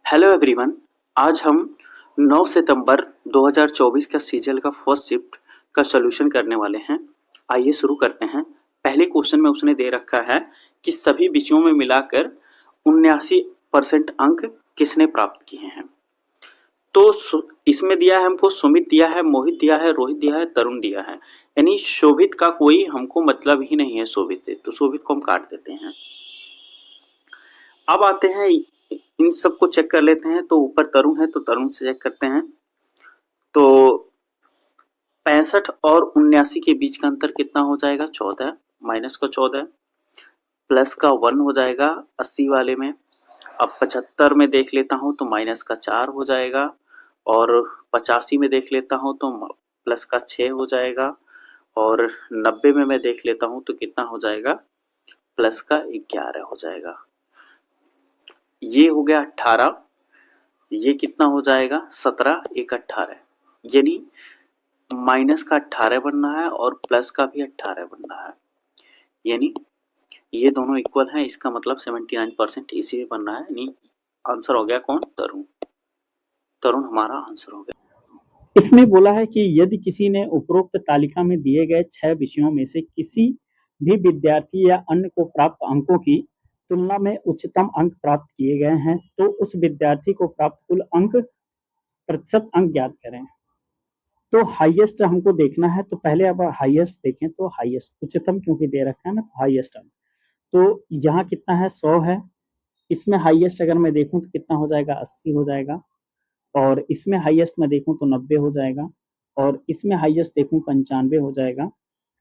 Hello everyone. आज हम 9 सितंबर 2024 का सीजीएल का फर्स्ट शिफ्ट का सॉल्यूशन करने वाले हैं। आइए शुरू करते हैं। पहले क्वेश्चन में उसने दे रखा है कि सभी विषयों में मिलाकर 79% अंक किसने प्राप्त किए हैं। तो इसमें दिया है हमको सुमित दिया है, मोहित दिया है, रोहित दिया है, तरुण दिया है। यानी शोभित का कोई हमको मतलब ही नहीं है शोभित से, तो शोभित को हम काट देते हैं। अब आते हैं इन सबको चेक कर लेते हैं। तो ऊपर तरुण है तो तरुण से चेक करते हैं। तो 65 और 79 के बीच का अंतर कितना हो जाएगा? 14। माइनस का 14 प्लस का 1 हो जाएगा 80 वाले में। अब 75 में देख लेता हूँ तो माइनस का 4 हो जाएगा, और 85 में देख लेता हूँ तो प्लस का 6 हो जाएगा, और 90 में मैं देख लेता हूँ तो कितना हो जाएगा? प्लस का 11 हो जाएगा। ये हो गया 18। ये कितना हो जाएगा? 17 एक 18, यानी माइनस का 18 बनना है और प्लस का भी 18 बनना है, यानी ये दोनों इक्वल हैं। इसका मतलब 79% इसी में बनना है। यानी आंसर हो गया कौन? तरुण। तरुण हमारा आंसर हो गया। इसमें बोला है कि यदि किसी ने उपरोक्त तालिका में दिए गए 6 विषयों में से किसी भी विद्यार्थी या अन्य को प्राप्त अंकों की तुलना में उच्चतम अंक प्राप्त किए गए हैं तो उस विद्यार्थी को प्राप्त कुल अंक प्रतिशत अंक ज्ञात करें। तो हाईएस्ट हमको देखना है। तो पहले अब हाईएस्ट देखें तो हाईएस्ट उच्चतम क्योंकि दे रखा है ना, तो हाईएस्ट अंक तो यहाँ कितना है? 100 है। इसमें हाईएस्ट अगर मैं देखूं तो कितना हो जाएगा? 80 हो जाएगा। और इसमें हाईएस्ट मैं देखूं तो 90 हो जाएगा। और इसमें हाईएस्ट देखूं 95 हो जाएगा।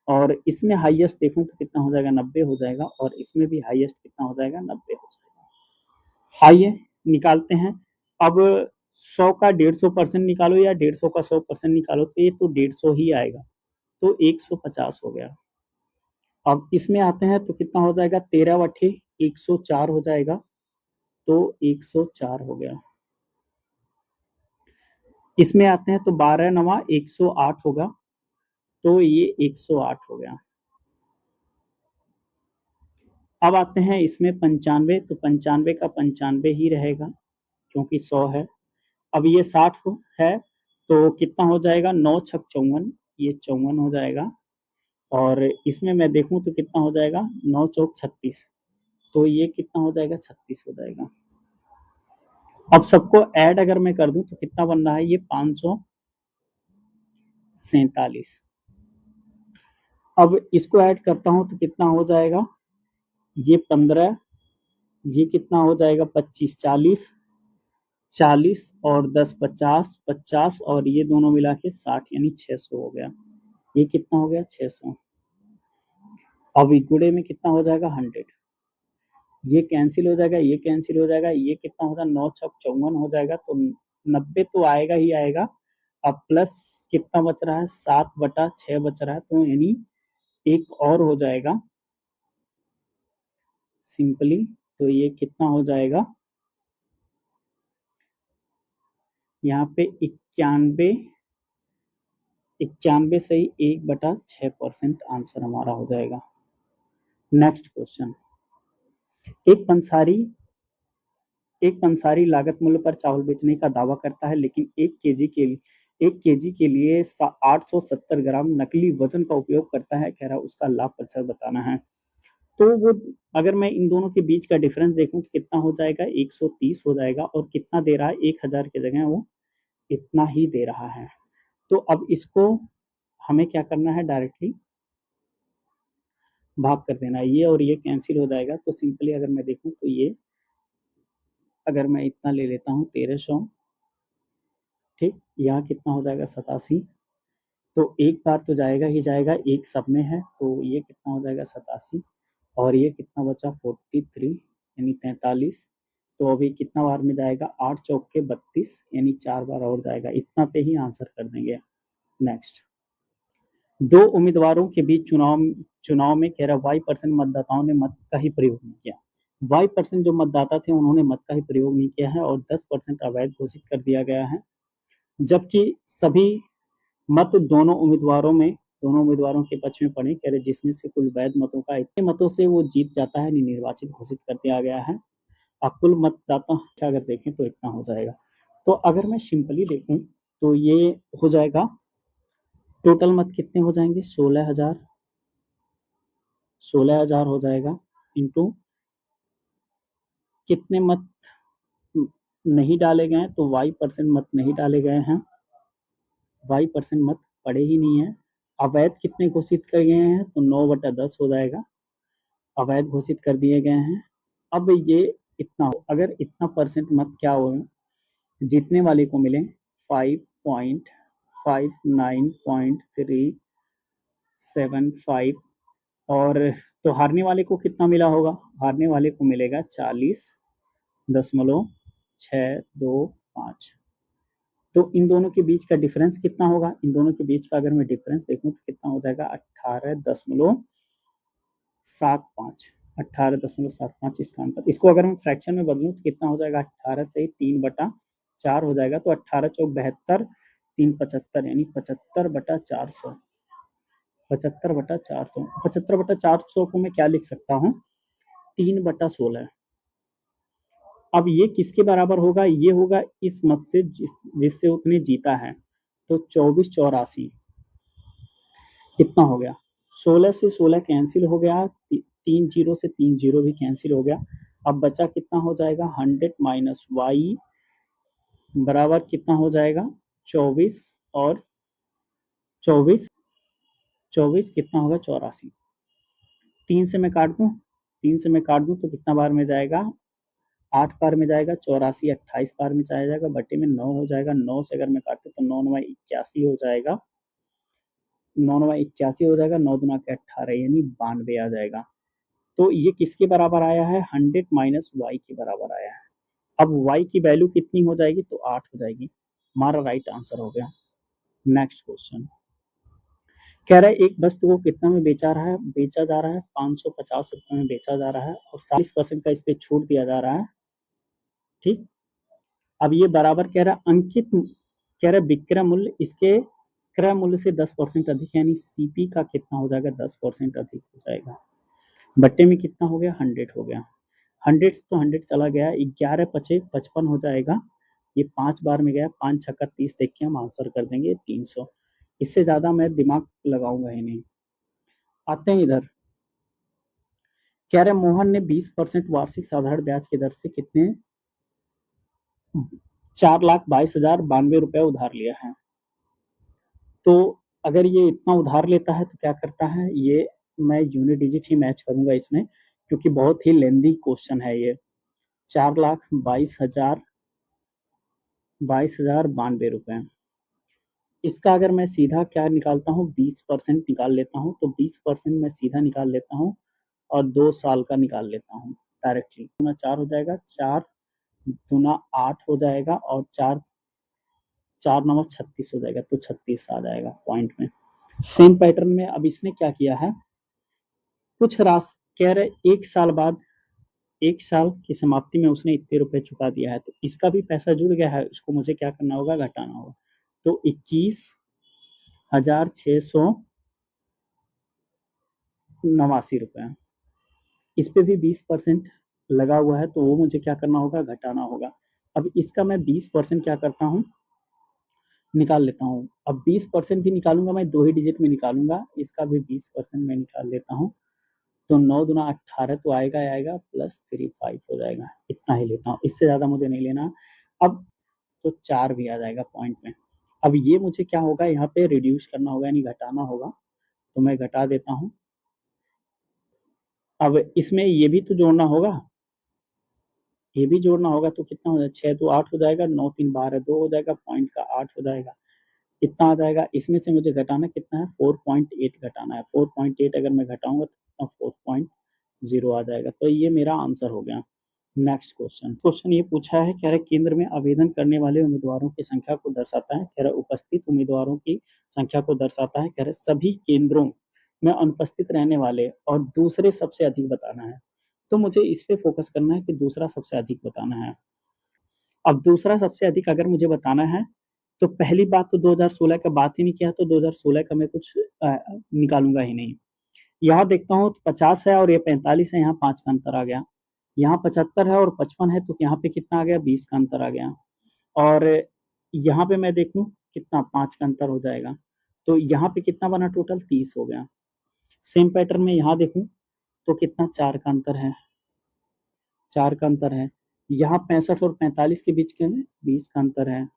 और इसमें हाईएस्ट देखूं तो कितना हो जाएगा? 90 हो जाएगा। और इसमें भी हाईएस्ट कितना हो जाएगा? 90 हो जाएगा। आइए निकालते हैं। अब 100 का 150% निकालो या 150 का 100% निकालो तो ये तो 150 ही आएगा, तो 150 हो गया। अब इसमें आते हैं तो कितना हो जाएगा? 13 बटे 104 हो जाएगा, तो 104 हो गया। इसमें आते हैं तो 12 नवा 108 होगा, तो ये 108 हो गया। अब आते हैं इसमें 95, तो 95 का 95 ही रहेगा क्योंकि 100 है। अब ये 60 है तो कितना हो जाएगा? 9 छक 54, ये 54 हो जाएगा। और इसमें मैं देखूं तो कितना हो जाएगा? 9 चौक 36, तो ये कितना हो जाएगा? 36 हो जाएगा। अब सबको ऐड अगर मैं कर दूं तो कितना बन रहा है? ये 547। अब इसको ऐड करता हूं तो कितना हो जाएगा? ये 15, ये कितना हो जाएगा? 25 40, 40 और 10 50, 50 और ये दोनों मिला के 60, यानी 600 हो गया। ये कितना हो गया? 600। अब गुणे में कितना हो जाएगा? 100। ये कैंसिल हो जाएगा, ये कैंसिल हो जाएगा, ये कितना होगा? 9 छक 54 हो जाएगा, तो 90 तो आएगा ही आएगा। अब प्लस कितना बच रहा है? 7/6 बच रहा है, तो यानी एक और हो जाएगा सिंपली। तो ये कितना हो जाएगा? यहाँ पे 91 सही 1/6% आंसर हमारा हो जाएगा। Next question. एक पंसारी लागत मूल्य पर चावल बेचने का दावा करता है, लेकिन 1 केजी के लिए 870 ग्राम नकली वजन का उपयोग करता है। कह रहा उसका लाभ प्रतिशत बताना है। तो वो अगर मैं इन दोनों के बीच का डिफरेंस देखूं तो कितना हो जाएगा? 130 हो जाएगा। और कितना दे रहा है? 1000 की जगह वो इतना ही दे रहा है। तो अब इसको हमें क्या करना है? डायरेक्टली भाग कर देना। ये और ये कैंसिल हो जाएगा, तो सिंपली अगर मैं देखूं तो ये अगर मैं इतना ले लेता हूँ 1300, ठीक, यहाँ कितना हो जाएगा? 87। तो एक बार तो जाएगा ही जाएगा, एक सब में है, तो ये कितना हो जाएगा? 87। और ये कितना बचा? 43 यानी 43। तो अभी कितना बार में जाएगा? 8 चौक के 32, यानी 4 बार और जाएगा। इतना पे ही आंसर कर देंगे। नेक्स्ट। 2 उम्मीदवारों के बीच चुनाव में कह रहा Y% मतदाताओं ने मत का ही प्रयोग नहीं किया। Y% जो मतदाता थे उन्होंने मत का ही प्रयोग नहीं किया है और 10% अवैध घोषित कर दिया गया है, जबकि सभी मत दोनों उम्मीदवारों के पक्ष में पड़े। कह रहे जिसमें से कुल वैध मतों का इतने मतों से वो जीत जाता है, निर्वाचित घोषित कर दिया गया है। कुल मतदाता अगर देखें तो इतना हो जाएगा। तो अगर मैं सिंपली देखूं तो ये हो जाएगा, टोटल मत कितने हो जाएंगे, 16,000 हो जाएगा इंटू कितने मत नहीं डाले गए, तो y% मत नहीं डाले गए हैं, y% मत पड़े ही नहीं है। अवैध कितने घोषित कर गए हैं, तो 9/10 हो जाएगा, अवैध घोषित कर दिए गए हैं। अब ये इतना हो, अगर इतना परसेंट मत क्या हो, जीतने वाले को मिले 5.59.375 और तो हारने वाले को कितना मिला होगा, हारने वाले को मिलेगा 40.625। तो इन दोनों के बीच का डिफरेंस कितना होगा, इन दोनों के बीच का अगर मैं डिफरेंस देखूं तो कितना हो जाएगा, 18.75 इसका अंतर। इसको अगर मैं फ्रैक्शन में बदलूं तो कितना हो जाएगा, 18 से 3/4 हो जाएगा, तो 18 चौक 72, 3 75 यानी 75/400। 75/400 को मैं क्या लिख सकता हूँ, 3/16। अब ये किसके बराबर होगा, ये होगा इस मत से जिससे उसने जीता है, तो 2484 कितना हो गया, 16 से 16 कैंसिल हो गया, 3 जीरो से 3 जीरो भी कैंसिल हो गया। अब बचा कितना हो जाएगा, 100 माइनस वाई बराबर कितना हो जाएगा, 24 और 24 कितना होगा, 84। 3 से मैं काट दूं, तो कितना बार में जाएगा, 8 बार में जाएगा, 84 28 बार में चला जाएगा, बटे में 9 हो जाएगा। 9 से अगर मैं काटूं तो 9 9 81 हो जाएगा, 9 9 81 हो जाएगा, 9 दूना के 18 यानी 92 आ जाएगा। तो ये किसके बराबर आया है, 100 माइनस वाई के बराबर आया है। अब y की वैल्यू कितनी हो जाएगी, तो 8 हो जाएगी, हमारा राइट आंसर हो गया। नेक्स्ट क्वेश्चन कह रहा है एक वस्तु को कितना में बेचा जा रहा है 550 रुपए में बेचा जा रहा है और 40% का इस पे छूट दिया जा रहा है, ठीक। अब ये बराबर कह रहा है अंकित, कह रहा है विक्रय मूल्य इसके क्रय मूल्य से 10% अधिक, यानी सीपी का कितना हो जाएगा, 10% अधिक हो जाएगा। बट्टे में कितना हो गया, 100 हो गया, 100 तो 100 चला गया, 11 पचे 55 हो जाएगा, ये 5 बार में गया, 5 छक्का 30 देख के हम आंसर कर देंगे 300। इससे ज्यादा मैं दिमाग लगाऊंगा ही नहीं। आते हैं इधर, कह रहे मोहन ने 20% वार्षिक साधारण ब्याज की दर से कितने 4,22,092 रुपए उधार लिया है। तो अगर ये इतना उधार लेता है तो क्या करता है, ये मैं यूनिट डिजिट ही मैच करूंगा इसमें, क्योंकि बहुत ही लेंदी क्वेश्चन है ये। 4,22,092 रुपए, इसका अगर मैं सीधा क्या निकालता हूँ, 20% निकाल लेता हूँ, तो 20% मैं सीधा निकाल लेता हूँ और 2 साल का निकाल लेता हूँ डायरेक्टली। दूना 4 हो जाएगा, 4 दूना 8 हो जाएगा और 4 9 36 हो जाएगा, तो 36 आ जाएगा पॉइंट में। सेम पैटर्न में अब इसने क्या किया है, कुछ राशि कह रहे 1 साल बाद, 1 साल की समाप्ति में उसने इतने रुपए चुका दिया है, तो इसका भी पैसा जुड़ गया है, उसको मुझे क्या करना होगा, घटाना होगा। तो 21,689 रुपए, इस पे भी 20% लगा हुआ है, तो वो मुझे क्या करना होगा, घटाना होगा। अब इसका मैं 20% क्या करता हूँ, निकाल लेता हूँ। अब 20% भी निकालूंगा मैं, 2 ही डिजिट में निकालूंगा, इसका भी 20% मैं निकाल लेता हूँ, तो 9 दूना 18 तो आएगा प्लस 35 हो जाएगा, इतना ही लेता हूँ, इससे ज्यादा मुझे नहीं लेना। अब तो 4 भी आ जाएगा पॉइंट में। अब ये मुझे क्या होगा, यहाँ पे रिड्यूस करना होगा यानी घटाना होगा, तो मैं घटा देता हूँ। अब इसमें ये भी तो जोड़ना होगा, ये भी जोड़ना होगा, तो कितना हो जाएगा, 6 तो 8 हो जाएगा, 9 3 12 2 हो जाएगा, पॉइंट का 8 हो जाएगा, कितना आ जाएगा। इसमें से मुझे घटाना कितना है, 4.8 घटाना है, 4.8 अगर मैं घटाऊंगा तो 4.0 आ जाएगा, तो ये मेरा आंसर हो गया। नेक्स्ट क्वेश्चन ये पूछा है, कह रहे केंद्र में आवेदन करने वाले उम्मीदवारों की संख्या को दर्शाता है, कह रहे उपस्थित उम्मीदवारों की संख्या को दर्शाता है, कह रहे सभी केंद्रों में अनुपस्थित रहने वाले और दूसरे सबसे अधिक बताना है। तो मुझे इस पे फोकस करना है कि दूसरा सबसे अधिक बताना है। अब दूसरा सबसे अधिक अगर मुझे बताना है, तो पहली बात तो 2016 का बात ही नहीं किया, तो 2016 का मैं कुछ निकालूंगा ही नहीं। यहाँ देखता हूँ 50 है और ये 45 है, यहाँ 5 का अंतर आ गया, यहाँ 75 है और 55 है, तो यहाँ पे कितना आ गया, 20 का अंतर आ गया। और यहाँ पे मैं देखूं कितना, 5 का अंतर हो जाएगा, तो यहाँ पे कितना बना, टोटल 30 हो गया। सेम पैटर्न में यहाँ देखूं तो कितना, 4 का अंतर है, 4 का अंतर है। यहाँ 65 और 45 के बीच के में 20 का अंतर है।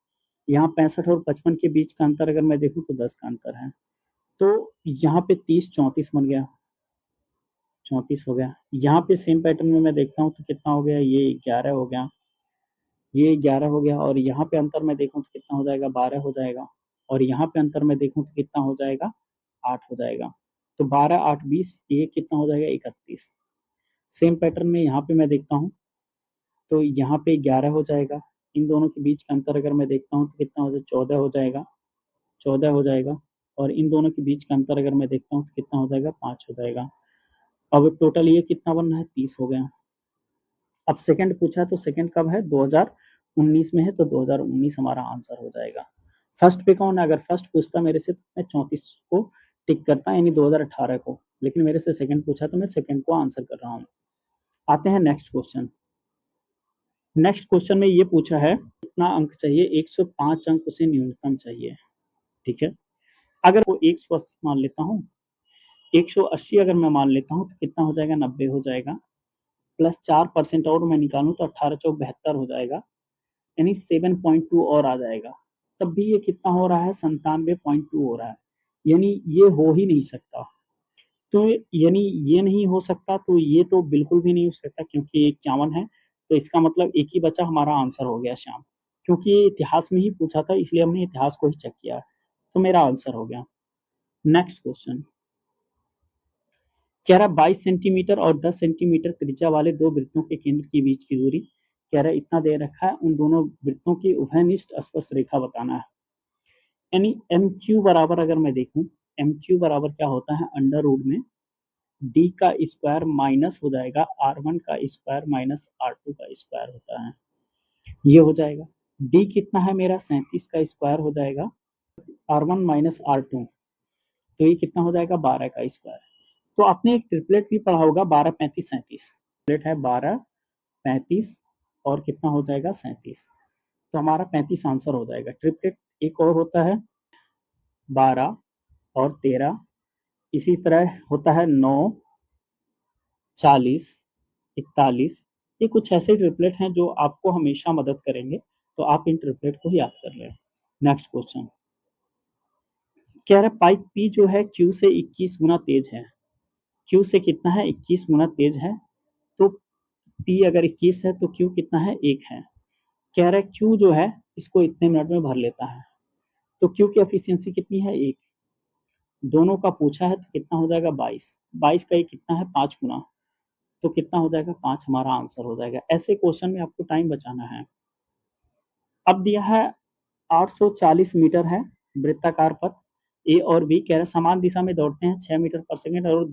यहाँ 65 और 55 के बीच का अंतर अगर मैं देखूं तो 10 का अंतर है। तो यहाँ पे 30 34 बन गया, 34 हो गया। यहाँ पे सेम पैटर्न में मैं देखता हूँ तो कितना हो गया, ये 11 हो गया, ये 11 हो गया। और यहाँ पे अंतर मैं देखूँ तो कितना हो जाएगा, 12 हो जाएगा। और यहाँ पे अंतर मैं देखूँ तो कितना हो जाएगा, 8 हो जाएगा। तो 12 8 20, ये कितना हो जाएगा, 31। सेम पैटर्न में यहाँ पे मैं देखता हूँ तो यहाँ पे 11 हो जाएगा। इन दोनों के बीच का अंतर अगर मैं देखता हूँ तो कितना हो जाएगा, 14 हो जाएगा, 14 हो जाएगा। और इन दोनों के बीच का अंतर अगर मैं देखता हूँ तो कितना हो जाएगा, 5 हो जाएगा। अब टोटल ये कितना बन रहा है, 30 हो गया। अब सेकंड पूछा तो सेकंड कब है, 2019 में है, तो 2019 हमारा आंसर हो जाएगा। फर्स्ट पे कौन है, अगर फर्स्ट पूछता मेरे से तो मैं 34 को टिक करता, यानी 2018 को, लेकिन मेरे से सेकंड पूछा तो मैं सेकंड को आंसर कर रहा हूँ। आते हैं नेक्स्ट क्वेश्चन। नेक्स्ट क्वेश्चन में ये पूछा है कितना अंक चाहिए, 105 अंक उसे न्यूनतम चाहिए। ठीक है, अगर वो 180 मान लेता हूँ, 180 अगर मैं मान लेता हूँ तो कितना हो जाएगा, 90 हो जाएगा। प्लस 4% और मैं निकालूं तो 18 चौक 72 हो जाएगा, यानी 7.2 और आ जाएगा। तब भी ये कितना हो रहा है, 97.2 हो रहा है, यानी ये हो ही नहीं सकता। तो यानी ये नहीं हो सकता, तो ये तो बिल्कुल भी नहीं हो सकता, क्योंकि 51 है, तो इसका मतलब एक ही बचा, हमारा आंसर हो गया श्याम। क्योंकि ये इतिहास में ही पूछा था, इसलिए हमने इतिहास को ही चेक किया, तो मेरा आंसर हो गया। नेक्स्ट क्वेश्चन कह रहा 22 सेंटीमीटर और 10 सेंटीमीटर त्रिज्या वाले दो वृत्तों के केंद्र के बीच की दूरी, कह रहा इतना दे रखा है, उन दोनों वृत्तों की उभयनिष्ठ स्पर्श रेखा बताना है। यानी एम क्यू बराबर अगर मैं देखूं, एम क्यू बराबर क्या होता है, अंडर रूट में डी का स्क्वायर माइनस हो जाएगा R1 का स्क्वायर माइनस R2 का स्क्वायर होता है, ये हो जाएगा। डी कितना है मेरा, 37 का स्क्वायर हो जाएगा, R1 माइनस R2, तो ये कितना हो जाएगा, 12 का स्क्वायर। तो आपने एक ट्रिपलेट भी पढ़ा होगा, 12 35 37, ट्रिपलेट है 12 35 और कितना हो जाएगा, 37, तो हमारा 35 आंसर हो जाएगा। ट्रिपलेट एक और होता है 12 और 13, इसी तरह होता है 9 40 41, ये कुछ ऐसे ट्रिपलेट हैं जो आपको हमेशा मदद करेंगे, तो आप इन ट्रिपलेट को याद कर लें। नेक्स्ट क्वेश्चन कह रहा है पाइप पी जो है क्यू से 21 गुना तेज है, क्यू से कितना है, 21 गुना तेज है, तो पी अगर 21 है तो क्यू कितना है, 1 है। कह रहा है क्यू जो है इसको इतने मिनट में भर लेता है, तो क्यू की एफिशिएंसी कितनी है, 1। दोनों का पूछा है तो कितना हो जाएगा, 22, 22 का ये कितना है, 5 गुना, तो कितना हो जाएगा, 5 हमारा आंसर हो जाएगा। ऐसे क्वेश्चन में आपको टाइम बचाना है। अब दिया है 840 मीटर है वृत्ताकार पथ, ए और बी, कह रहे समान दिशा में दौड़ते हैं, 6 मीटर पर सेकेंड और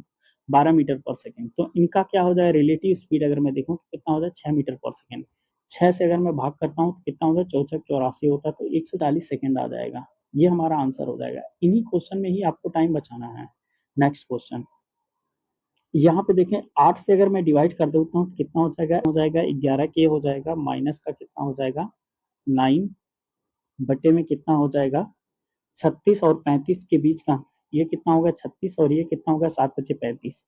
12 मीटर पर सेकेंड, तो इनका क्या हो जाए, रिलेटिव स्पीड अगर मैं देखूं तो कितना हो जाए, 6 मीटर पर सेकेंड। 6 से अगर मैं भाग करता हूँ तो कितना हो जाए, 4 84 होता है, तो 140 सेकेंड आ जाएगा, ये हमारा आंसर हो जाएगा। इन्हीं क्वेश्चन में ही आपको टाइम बचाना है। नेक्स्ट क्वेश्चन यहाँ पे देखें, 8 से अगर मैं डिवाइड कर देता हूँ तो कितना हो जाएगा 11 के हो जाएगा, माइनस का कितना हो जाएगा 9 बटे में कितना हो जाएगा 36 और 35 के बीच का, ये कितना होगा 36 और ये कितना होगा 7 बचे 35,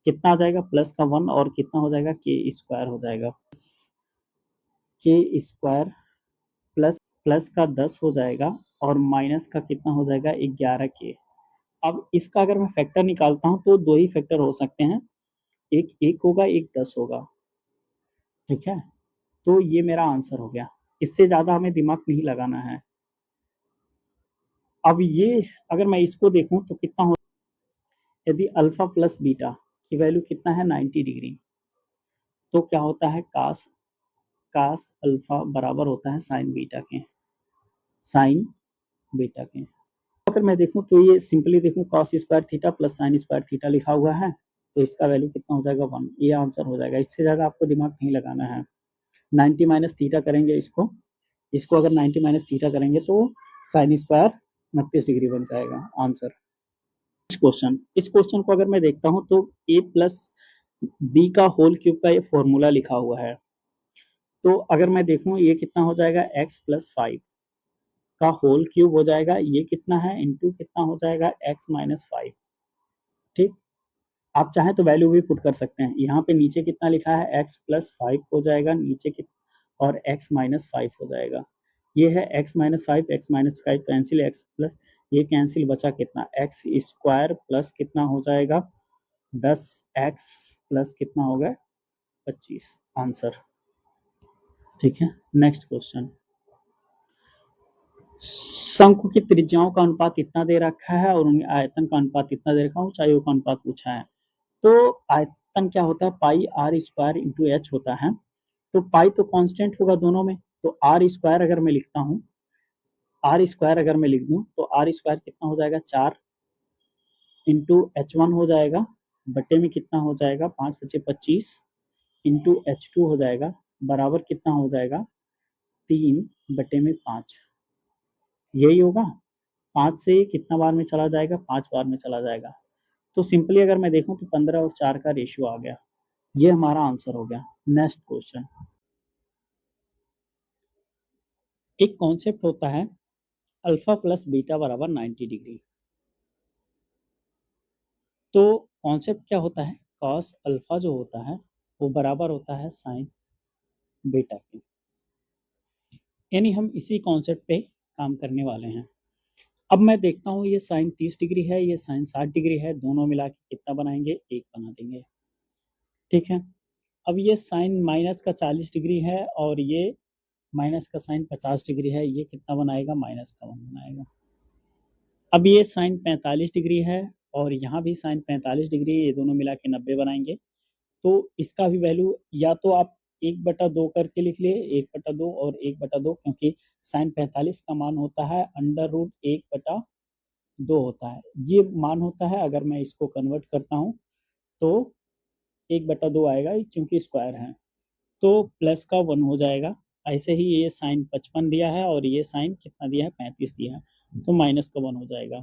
कितना आ जाएगा प्लस का 1 और कितना हो जाएगा के स्क्वायर हो जाएगा, के स्क्वायर प्लस प्लस का 10 हो जाएगा और माइनस का कितना हो जाएगा 11 के। अब इसका अगर मैं फैक्टर निकालता हूँ तो दो ही फैक्टर हो सकते हैं, एक 1 होगा, एक 10 होगा। ठीक है, तो ये मेरा आंसर हो गया, इससे ज़्यादा हमें दिमाग नहीं लगाना है। अब ये अगर मैं इसको देखूं तो कितना हो, यदि अल्फा प्लस बीटा की वैल्यू कितना है 90 डिग्री, तो क्या होता है कास कास अल्फा बराबर होता है साइन बीटा के, साइन बीटा के। अगर मैं देखूं तो ये सिंपली देखूं cos square theta plus sine square theta लिखा हुआ है, तो इसका वैल्यू कितना हो जाएगा 1, ये आंसर हो जाएगा। इससे ज़्यादा आपको दिमाग नहीं लगाना है। 90 माइनस थीटा करेंगे इसको, इसको अगर 90 माइनस थीटा करेंगे तो साइन स्क्वायर 29 डिग्री बन जाएगा आंसर। इस क्वेश्चन को अगर मैं देखता हूं तो a प्लस बी का होल क्यूब का ये फॉर्मूला लिखा हुआ है। तो अगर मैं देखूं ये कितना हो जाएगा x प्लस 5 का होल क्यूब हो जाएगा, ये कितना है इंटू कितना हो जाएगा x माइनस 5। ठीक, आप चाहें तो वैल्यू भी पुट कर सकते हैं। यहाँ पे नीचे कितना लिखा है x प्लस 5 हो जाएगा नीचे और x माइनस 5 हो जाएगा। ये है x minus 5, x minus 5 cancel, x plus ये कैंसिल, बचा कितना x स्क्वायर प्लस कितना हो जाएगा 10x प्लस कितना हो गया 25 आंसर। ठीक है, नेक्स्ट क्वेश्चन। शंकु की त्रिज्याओं का अनुपात इतना दे रखा है और उनके आयतन का अनुपात इतना दे रखा है, ऊंचाइयों का अनुपात पूछा है। तो आयतन क्या होता है, पाई आर स्क्वायर इंटू एच होता है। तो पाई तो कांस्टेंट होगा दोनों में, तो आर स्क्वायर अगर मैं लिखता हूँ, आर स्क्वायर अगर मैं लिख दूं तो आर स्क्वायर कितना हो जाएगा 4 इंटू H1 हो जाएगा, बटे में कितना हो जाएगा 5 बचे 25 इंटू H2 हो जाएगा, बराबर कितना हो जाएगा 3 बटे में 5। यही होगा, 5 से कितना बार में चला जाएगा 5 बार में चला जाएगा। तो सिंपली अगर मैं देखूं तो 15 और 4 का रेशियो आ गया, ये हमारा आंसर हो गया। Next question. एक कॉन्सेप्ट होता है अल्फा प्लस बीटा बराबर 90 डिग्री। तो कॉन्सेप्ट क्या होता है, कॉस अल्फा जो होता है वो बराबर होता है साइन बीटा के, यानी हम इसी कॉन्सेप्ट पे काम करने वाले हैं। अब मैं देखता हूँ ये साइन 30 डिग्री है, ये साइन 60 डिग्री है, दोनों मिला के कितना बनाएंगे 1 बना देंगे। ठीक है, अब ये साइन माइनस का 40 डिग्री है और ये माइनस का साइन 50 डिग्री है, ये कितना बनाएगा माइनस का 1 बनाएगा। अब ये साइन 45 डिग्री है और यहाँ भी साइन 45 डिग्री, ये दोनों मिला के 90 बनाएंगे। तो इसका भी वैल्यू या तो आप 1/2 करके लिख लिए, 1/2 और 1/2, क्योंकि साइन 45 का मान होता है अंडर रूट 1/2 होता है, ये मान होता है। अगर मैं इसको कन्वर्ट करता हूँ तो 1/2 आएगा, क्योंकि स्क्वायर है, तो प्लस का 1 हो जाएगा। ऐसे ही ये साइन 55 दिया है और ये साइन कितना दिया है 35 दिया है, तो माइनस का 1 हो जाएगा।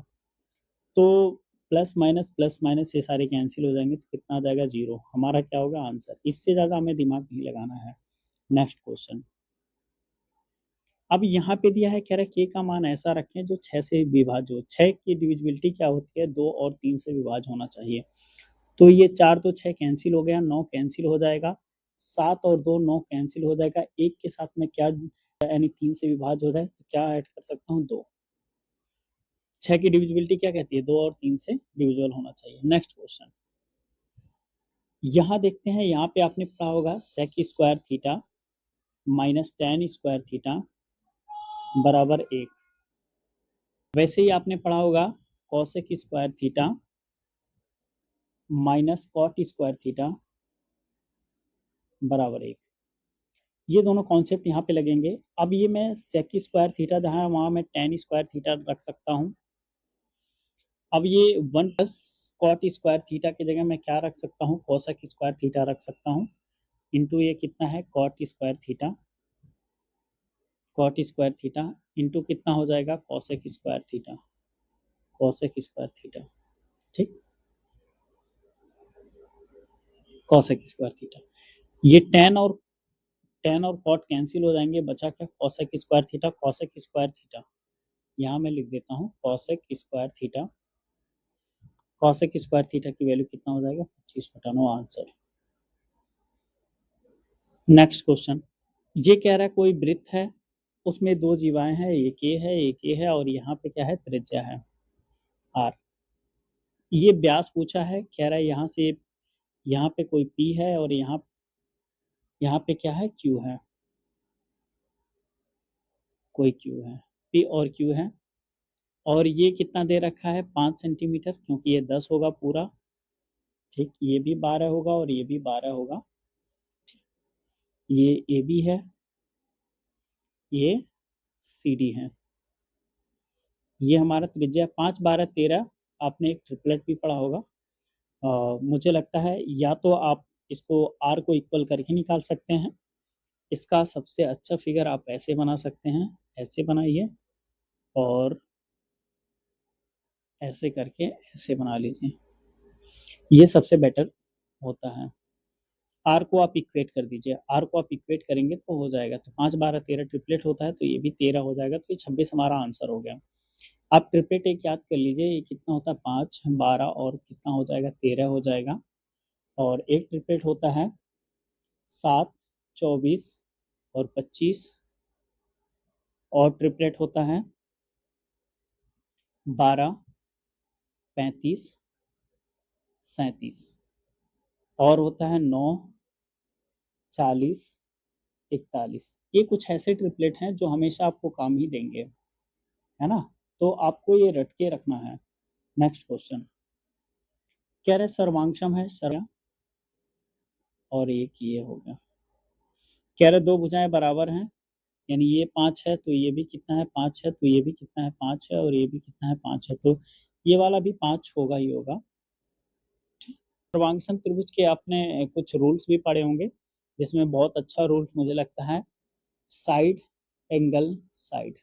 तो प्लस माइनस ये सारे कैंसिल हो जाएंगे, तो कितना आ जाएगा 0। हमारा क्या होगा आंसर, इससे ज़्यादा हमें दिमाग नहीं लगाना है। Next question. अब यहाँ पे दिया है, कह रहा है के का मान ऐसा रखें जो 6 से विभाज्य हो। 6 की डिविजिबिलिटी क्या होती है, 2 और 3 से विभाज्य होना चाहिए। तो ये 4 तो 6 कैंसिल हो गया, 9 कैंसिल हो जाएगा, 7 और 2 9 कैंसिल हो जाएगा, 1 के साथ में क्या यानी 3 से विभाज्य हो जाए तो क्या ऐड कर सकता हूँ 2। 6 की डिविजिबिलिटी क्या कहती है, 2 और 3 से डिविजिबल होना चाहिए। Next question. यहाँ देखते हैं, यहाँ पे आपने पढ़ा होगा sec square theta minus tan square theta बराबर 1। वैसे ही आपने पढ़ा होगा cosec square theta minus cot square theta बराबर 1। ये दोनों कॉन्सेप्ट यहाँ पे लगेंगे। अब ये मैं सेक स्क्वायर थीटा जहाँ है वहाँ मैं टेन स्क्वायर थीटा रख सकता हूँ। अब ये 1 प्लस कॉट स्क्वायर थीटा की जगह मैं क्या रख सकता हूँ, कॉसेक स्क्वायर थीटा रख सकता हूँ, इंटू ये कितना है cot square theta, cot square theta into कितना हो जाएगा cosec square theta, cosec square theta. ठीक, कॉसेक स्क्वायर थीटा। ये टेन और कॉट कैंसिल हो जाएंगे, बचा क्या cosec square theta, cosec square theta यहाँ मैं लिख देता हूँ cosec square theta, cosec square theta की वैल्यू कितना हो जाएगा 25/9 आंसर। Next question. ये कह रहा है कोई वृत्त है, उसमें 2 जीवाएं हैं, एक ये है एक ये है और यहाँ पे क्या है त्रिज्या है आर। ये व्यास पूछा है, कह रहा है यहाँ से यहाँ पे कोई पी है और यहाँ पे क्या है क्यू है, कोई क्यू है, पी और क्यू है। और ये कितना दे रखा है 5 सेंटीमीटर, क्योंकि ये 10 होगा पूरा। ठीक, ये भी 12 होगा और ये भी 12 होगा। ये ए बी है, ये सी डी है। ये हमारा त्रिज्या 5 12 13। आपने एक ट्रिपलेट भी पढ़ा होगा। मुझे लगता है या तो आप इसको आर को इक्वल करके निकाल सकते हैं, इसका सबसे अच्छा फिगर आप ऐसे बना सकते हैं, ऐसे बनाइए और ऐसे करके ऐसे बना लीजिए, ये सबसे बेटर होता है। आर को आप इक्वेट कर दीजिए, आर को आप इक्वेट करेंगे तो हो जाएगा, तो 5 12 13 ट्रिपलेट होता है तो ये भी 13 हो जाएगा, तो ये 26 हमारा आंसर हो गया। आप ट्रिपलेट एक याद कर लीजिए, ये कितना होता है 5 12 और कितना हो जाएगा 13 हो जाएगा, और एक ट्रिपलेट होता है 7 24 और 25, और ट्रिपलेट होता है 12 35 37, और होता है 9 40 41। ये कुछ ऐसे ट्रिपलेट हैं जो हमेशा आपको काम ही देंगे, है ना, तो आपको ये रट के रखना है। नेक्स्ट क्वेश्चन कह रहे सर्वांक्षम है सर, और एक ये हो गया। कह रहे दो भुजाएं बराबर हैं, यानी ये 5 है तो ये भी कितना है 5 है, तो ये भी कितना है 5 है, और ये भी कितना है 5 है, तो ये वाला भी 5 होगा ही होगा। सर्वांक्षम त्रिभुज के आपने कुछ रूल्स भी पढ़े होंगे, जिसमें बहुत अच्छा रूल मुझे लगता है साइड एंगल साइड,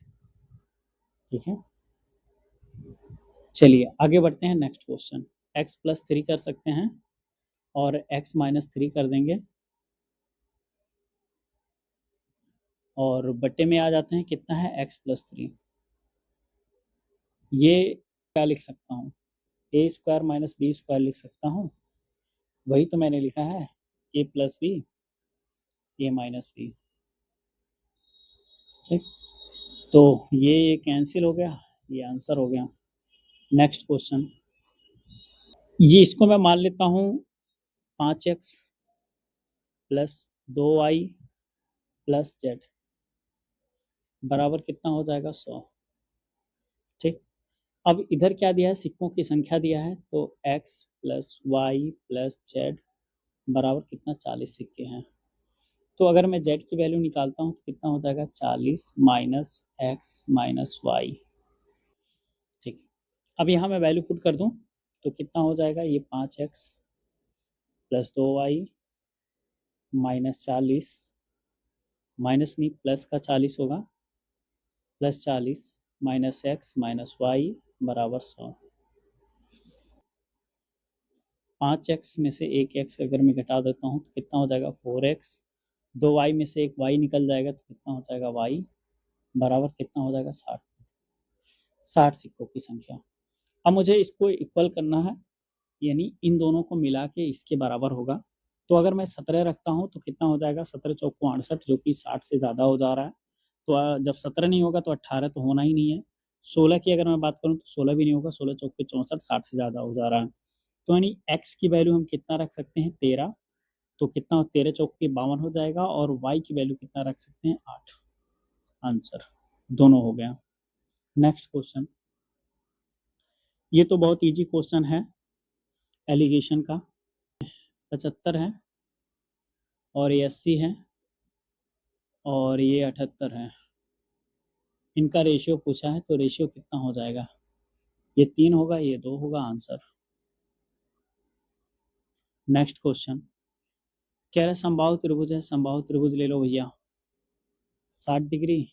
ठीक है। चलिए आगे बढ़ते हैं। नेक्स्ट क्वेश्चन, x प्लस 3 कर सकते हैं और x माइनस 3 कर देंगे, और बट्टे में आ जाते हैं कितना है x प्लस 3। ये क्या लिख सकता हूँ, ए स्क्वायर माइनस बी स्क्वायर लिख सकता हूँ, वही तो मैंने लिखा है, ए प्लस बी ए माइनस बी, ठीक। तो ये कैंसिल हो गया, ये आंसर हो गया। नेक्स्ट क्वेश्चन, ये इसको मैं मान लेता हूँ 5x plus 2y plus z बराबर कितना हो जाएगा 100, ठीक। अब इधर क्या दिया है, सिक्कों की संख्या दिया है, तो x plus y plus z बराबर कितना 40 सिक्के हैं, तो अगर मैं z की वैल्यू निकालता हूँ तो कितना हो जाएगा 40 माइनस एक्स माइनस वाई, ठीक। अब यहाँ मैं वैल्यू पुट कर दूँ तो कितना हो जाएगा, ये 5x plus 2y minus 40, minus नहीं प्लस का 40 होगा, plus 40 minus x minus y बराबर 100। 5x में से एक x अगर मैं घटा देता हूँ तो कितना हो जाएगा 4x, 2y में से एक y निकल जाएगा तो कितना हो जाएगा y बराबर कितना हो जाएगा 60 सिक्कों की संख्या। अब मुझे इसको इक्वल करना है, यानी इन दोनों को मिला के इसके बराबर होगा, तो अगर मैं 17 रखता हूँ तो कितना हो जाएगा 17 चौक को 68, जो कि 60 से ज़्यादा हो जा रहा है, तो जब 17 नहीं होगा तो 18 तो होना ही नहीं है। 16 की अगर मैं बात करूँ तो 16 भी नहीं होगा, 16 चौक पे 64, 60 से ज़्यादा हो जा रहा है, तो यानी x की वैल्यू हम कितना रख सकते हैं 13, तो कितना 13 चौक के 52 हो जाएगा, और y की वैल्यू कितना रख सकते हैं 8, आंसर दोनों हो गया। नेक्स्ट क्वेश्चन, ये तो बहुत इजी क्वेश्चन है, एलिगेशन का 75 है, और ये 80 है, और ये 78 है, इनका रेशियो पूछा है, तो रेशियो कितना हो जाएगा, ये 3 होगा, ये 2 होगा, आंसर। नेक्स्ट क्वेश्चन कह रहे समबाहु त्रिभुज है, समबाहु त्रिभुज ले लो भैया, 60 डिग्री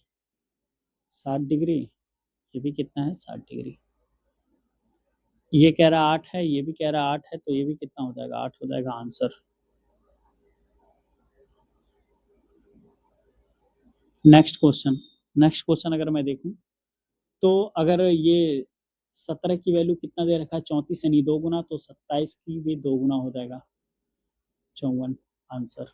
60 डिग्री, ये भी कितना है 60 डिग्री, ये कह रहा 8 है, ये भी कह रहा 8 है, तो ये भी कितना हो जाएगा 8 हो जाएगा, आंसर। नेक्स्ट क्वेश्चन अगर मैं देखूं तो अगर ये 17 की वैल्यू कितना दे रखा है 34 यानी 2 गुना, तो 27 की भी 2 गुना हो जाएगा 54, आंसर।